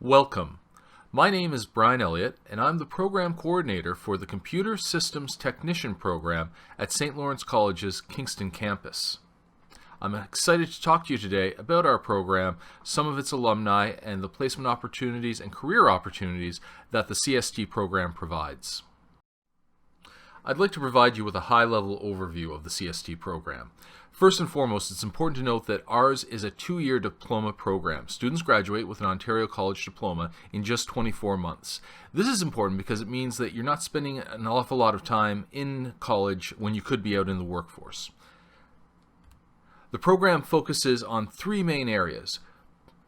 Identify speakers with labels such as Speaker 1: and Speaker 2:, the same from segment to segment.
Speaker 1: Welcome. My name is Brian Elliott, and I'm the Program Coordinator for the Computer Systems Technician Program at St. Lawrence College's Kingston campus. I'm excited to talk to you today about our program, some of its alumni, and the placement opportunities and career opportunities that the CST program provides. I'd like to provide you with a high-level overview of the CST program. First and foremost, it's important to note that ours is a 2-year diploma program. Students graduate with an Ontario College diploma in just 24 months. This is important because it means that you're not spending an awful lot of time in college when you could be out in the workforce. The program focuses on 3 main areas.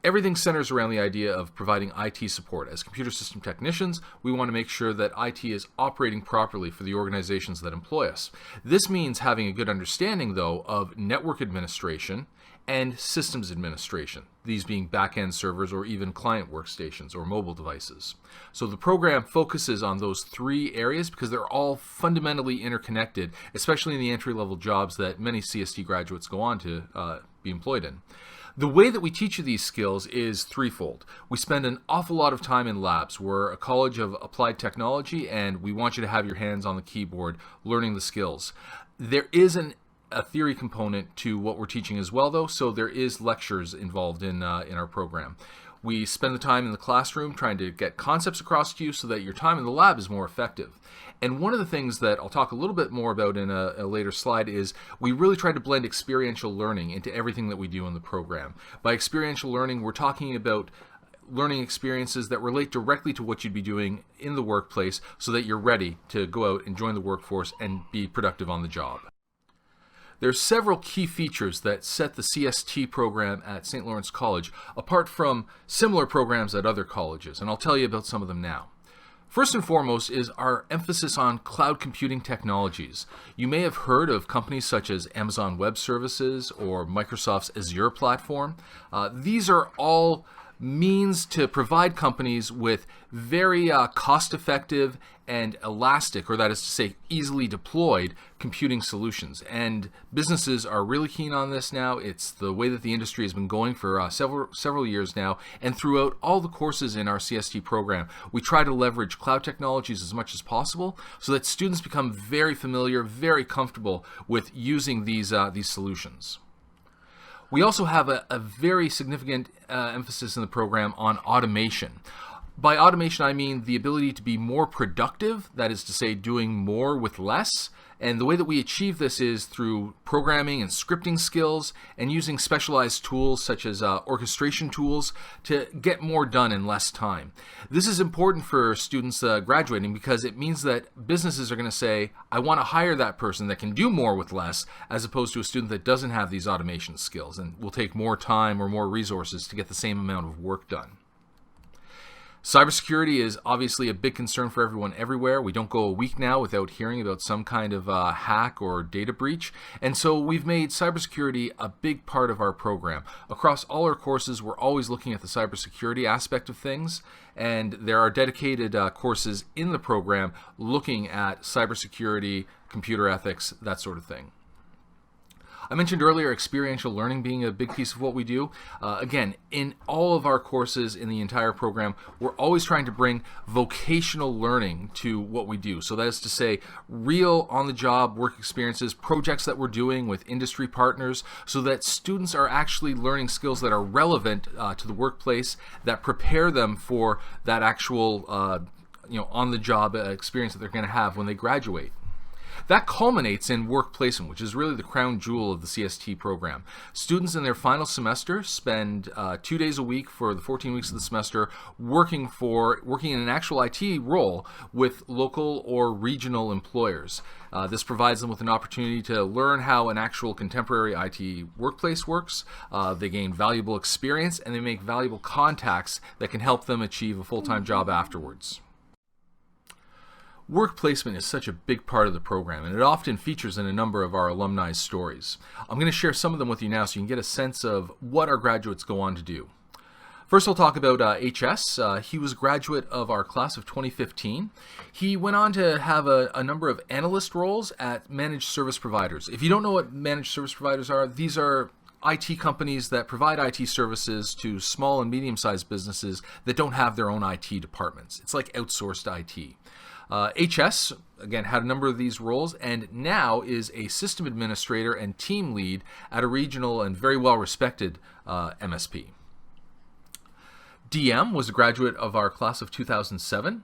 Speaker 1: Everything centers around the idea of providing IT support. As computer system technicians, we want to make sure that IT is operating properly for the organizations that employ us. This means having a good understanding, though, of network administration and systems administration, these being back-end servers or even client workstations or mobile devices. So the program focuses on those 3 areas because they're all fundamentally interconnected, especially in the entry-level jobs that many CST graduates go on to be employed in. The way that we teach you these skills is threefold. We spend an awful lot of time in labs. We're a college of applied technology, and we want you to have your hands on the keyboard learning the skills. There is a theory component to what we're teaching as well, though, so there is lectures involved in our program. We spend the time in the classroom trying to get concepts across to you so that your time in the lab is more effective. And one of the things that I'll talk a little bit more about in a later slide is we really try to blend experiential learning into everything that we do in the program. By experiential learning, we're talking about learning experiences that relate directly to what you'd be doing in the workplace so that you're ready to go out and join the workforce and be productive on the job. There are several key features that set the CST program at St. Lawrence College apart from similar programs at other colleges, and I'll tell you about some of them now. First and foremost is our emphasis on cloud computing technologies. You may have heard of companies such as Amazon Web Services or Microsoft's Azure platform. These are all means to provide companies with very cost-effective and elastic, or that is to say easily deployed, computing solutions. And businesses are really keen on this now. It's the way that the industry has been going for several years now. And throughout all the courses in our CST program, we try to leverage cloud technologies as much as possible so that students become very familiar, very comfortable with using these solutions. We also have a very significant emphasis in the program on automation. By automation, I mean the ability to be more productive, that is to say, doing more with less. And the way that we achieve this is through programming and scripting skills and using specialized tools such as orchestration tools to get more done in less time. This is important for students graduating because it means that businesses are going to say, I want to hire that person that can do more with less, as opposed to a student that doesn't have these automation skills and will take more time or more resources to get the same amount of work done. Cybersecurity is obviously a big concern for everyone everywhere. We don't go a week now without hearing about some kind of hack or data breach. And so we've made cybersecurity a big part of our program. Across all our courses, we're always looking at the cybersecurity aspect of things. And there are dedicated courses in the program looking at cybersecurity, computer ethics, that sort of thing. I mentioned earlier experiential learning being a big piece of what we do. Again, in all of our courses in the entire program, we're always trying to bring vocational learning to what we do. So that is to say, real on-the-job work experiences, projects that we're doing with industry partners, so that students are actually learning skills that are relevant to the workplace, that prepare them for that actual on-the-job experience that they're going to have when they graduate. That culminates in work placement, which is really the crown jewel of the CST program. Students in their final semester spend 2 days a week for the 14 weeks of the semester working in an actual IT role with local or regional employers. This provides them with an opportunity to learn how an actual contemporary IT workplace works. They gain valuable experience and they make valuable contacts that can help them achieve a full-time job afterwards. Work placement is such a big part of the program, and it often features in a number of our alumni stories. I'm going to share some of them with you now so you can get a sense of what our graduates go on to do. First, I'll talk about HS. He was a graduate of our class of 2015. He went on to have a number of analyst roles at managed service providers. If you don't know what managed service providers are, these are IT companies that provide IT services to small and medium-sized businesses that don't have their own IT departments. It's like outsourced IT. HS, again, had a number of these roles and now is a system administrator and team lead at a regional and very well-respected MSP. DM was a graduate of our class of 2007.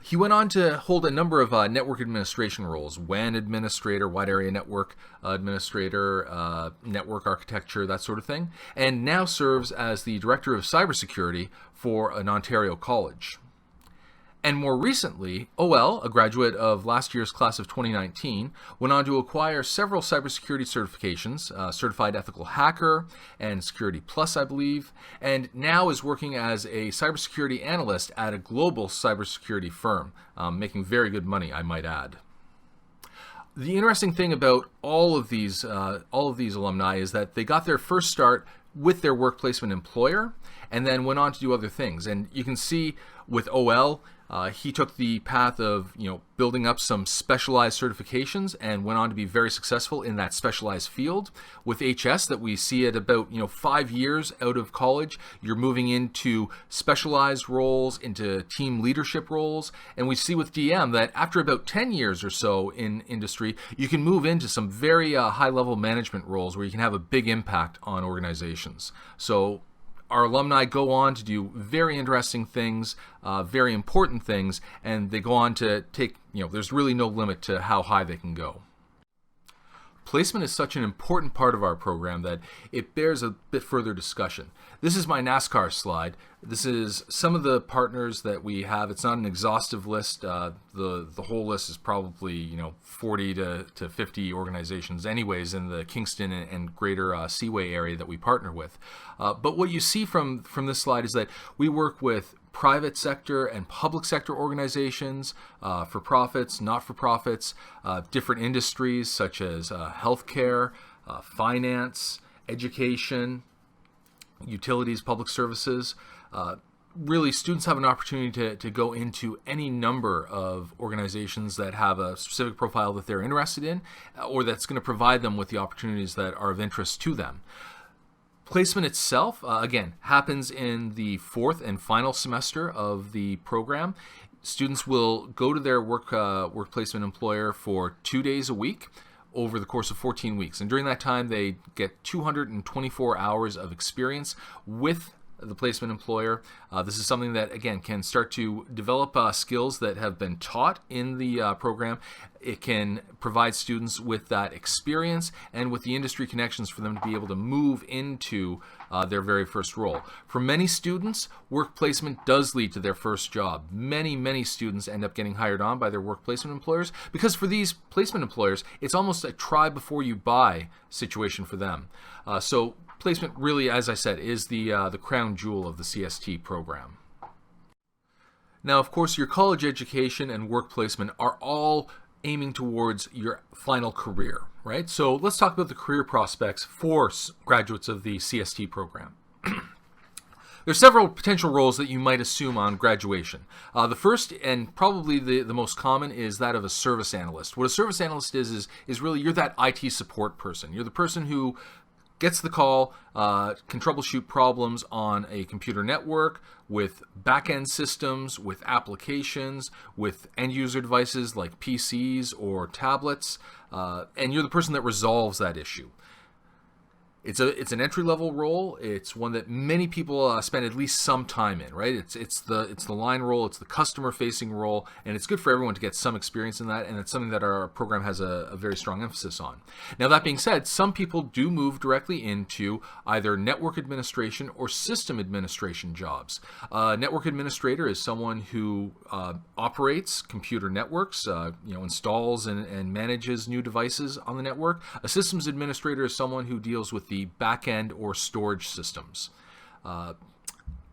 Speaker 1: He went on to hold a number of network administration roles: WAN administrator, wide area network administrator, network architecture, that sort of thing, and now serves as the director of cybersecurity for an Ontario college. And more recently, OL, a graduate of last year's class of 2019, went on to acquire several cybersecurity certifications, Certified Ethical Hacker and Security Plus, I believe, and now is working as a cybersecurity analyst at a global cybersecurity firm, making very good money, I might add. The interesting thing about all of these alumni is that they got their first start with their work placement employer and then went on to do other things. And you can see with OL, he took the path of building up some specialized certifications and went on to be very successful in that specialized field. With HS, that we see at about 5 years out of college, you're moving into specialized roles, into team leadership roles, and we see with DM that after about 10 years or so in industry, you can move into some very high-level management roles where you can have a big impact on organizations. So our alumni go on to do very interesting things, very important things, and they go on to take, there's really no limit to how high they can go. Placement is such an important part of our program that it bears a bit further discussion. This is my NASCAR slide. This is some of the partners that we have. It's not an exhaustive list. The whole list is probably 40 to 50 organizations anyways in the Kingston and greater Seaway area that we partner with. But what you see from this slide is that we work with private sector and public sector organizations, for-profits, not-for-profits, different industries such as healthcare, finance, education, utilities, public services. Really, students have an opportunity to go into any number of organizations that have a specific profile that they're interested in, or that's going to provide them with the opportunities that are of interest to them. Placement itself, again, happens in the fourth and final semester of the program. Students will go to their work placement employer for 2 days a week over the course of 14 weeks. And during that time, they get 224 hours of experience with the placement employer. This is something that, again, can start to develop skills that have been taught in the program. It can provide students with that experience and with the industry connections for them to be able to move into their very first role. For many students, work placement does lead to their first job. Many students end up getting hired on by their work placement employers because for these placement employers, it's almost a try before you buy situation for them. So placement really, as I said, is the crown jewel of the CST program. Now, of course, your college education and work placement are all aiming towards your final career, right? So let's talk about the career prospects for graduates of the CST program. There's several potential roles that you might assume on graduation. The first and probably the most common is that of a service analyst. What a service analyst is really you're that IT support person. You're the person who gets the call, can troubleshoot problems on a computer network with back-end systems, with applications, with end-user devices like PCs or tablets, and you're the person that resolves that issue. It's an entry-level role. It's one that many people spend at least some time in, right? It's the line role, it's the customer-facing role, and it's good for everyone to get some experience in that, and it's something that our program has a very strong emphasis on. Now, that being said, some people do move directly into either network administration or system administration jobs. Network administrator is someone who operates computer networks, installs and manages new devices on the network. A systems administrator is someone who deals with the back-end or storage systems.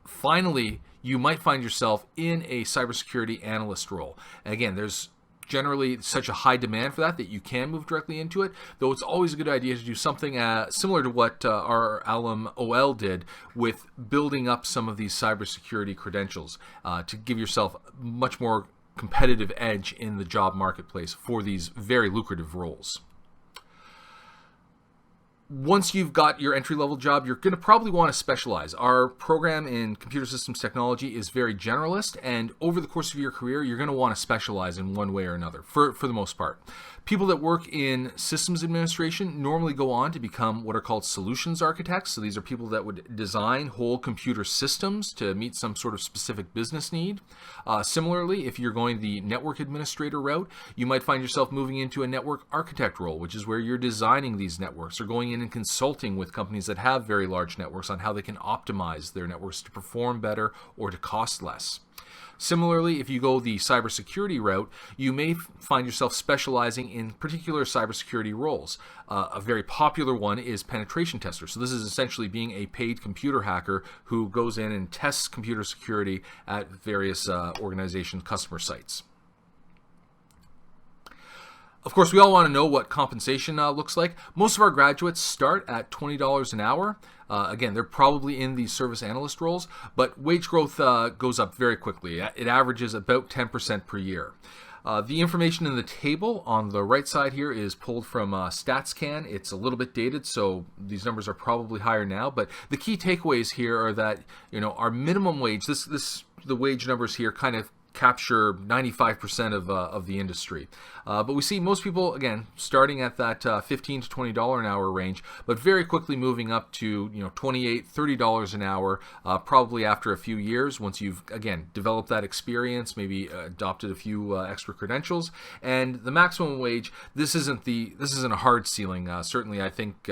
Speaker 1: Finally, you might find yourself in a cybersecurity analyst role. Again, there's generally such a high demand for that you can move directly into it, though it's always a good idea to do something similar to what our alum OL did with building up some of these cybersecurity credentials to give yourself much more competitive edge in the job marketplace for these very lucrative roles. Once you've got your entry-level job, you're going to probably want to specialize. Our program in computer systems technology is very generalist, and over the course of your career, you're going to want to specialize in one way or another, for the most part. People that work in systems administration normally go on to become what are called solutions architects. So these are people that would design whole computer systems to meet some sort of specific business need. Similarly, if you're going the network administrator route, you might find yourself moving into a network architect role, which is where you're designing these networks or going in and consulting with companies that have very large networks on how they can optimize their networks to perform better or to cost less. Similarly, if you go the cybersecurity route, you may find yourself specializing in particular cybersecurity roles. A very popular one is penetration tester. So this is essentially being a paid computer hacker who goes in and tests computer security at various organization customer sites. Of course, we all want to know what compensation looks like. Most of our graduates start at $20 an hour. Again, they're probably in the service analyst roles, but wage growth goes up very quickly. It averages about 10% per year. The information in the table on the right side here is pulled from StatsCan. It's a little bit dated, so these numbers are probably higher now. But the key takeaways here are that our minimum wage, the wage numbers here kind of capture 95% of the industry. But we see most people, again, starting at that $15 to $20 an hour range, but very quickly moving up to $28, $30 an hour, probably after a few years, once you've, again, developed that experience, maybe adopted a few extra credentials. And the maximum wage, this isn't a hard ceiling. Certainly, I think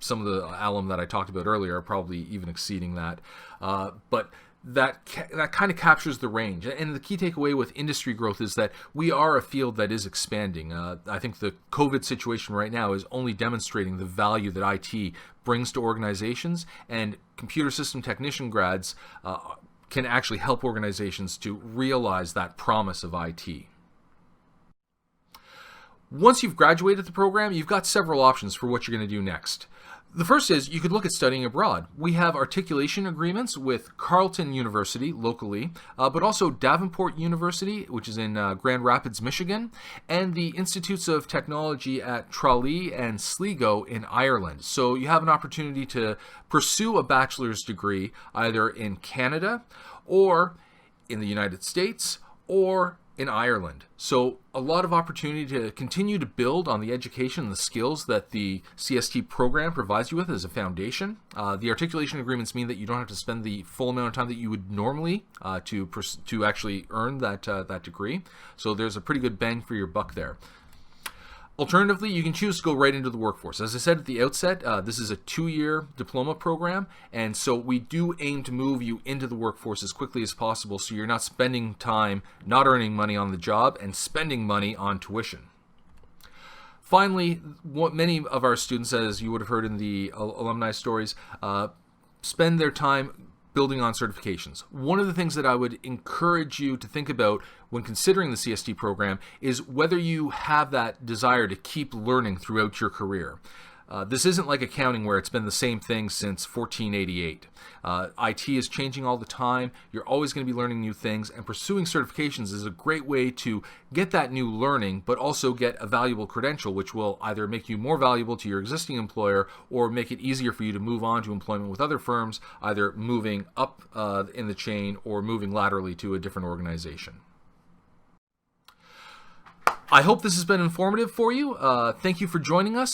Speaker 1: some of the alum that I talked about earlier are probably even exceeding that. But that kind of captures the range. And the key takeaway with industry growth is that we are a field that is expanding. I think the COVID situation right now is only demonstrating the value that IT brings to organizations, and computer system technician grads can actually help organizations to realize that promise of IT. Once you've graduated the program, you've got several options for what you're going to do next. The first is you could look at studying abroad. We have articulation agreements with Carleton University locally, but also Davenport University, which is in Grand Rapids, Michigan, and the Institutes of Technology at Tralee and Sligo in Ireland. So you have an opportunity to pursue a bachelor's degree either in Canada or in the United States or in Ireland. So a lot of opportunity to continue to build on the education and the skills that the CST program provides you with as a foundation. The articulation agreements mean that you don't have to spend the full amount of time that you would normally to actually earn that degree. So there's a pretty good bang for your buck there. Alternatively, you can choose to go right into the workforce. As I said at the outset, this is a 2-year diploma program, and so we do aim to move you into the workforce as quickly as possible so you're not spending time not earning money on the job and spending money on tuition. Finally, what many of our students, as you would have heard in the alumni stories, spend their time building on certifications. One of the things that I would encourage you to think about when considering the CST program is whether you have that desire to keep learning throughout your career. This isn't like accounting where it's been the same thing since 1488. IT is changing all the time. You're always going to be learning new things, and pursuing certifications is a great way to get that new learning, but also get a valuable credential, which will either make you more valuable to your existing employer or make it easier for you to move on to employment with other firms, either moving up in the chain or moving laterally to a different organization. I hope this has been informative for you. Thank you for joining us.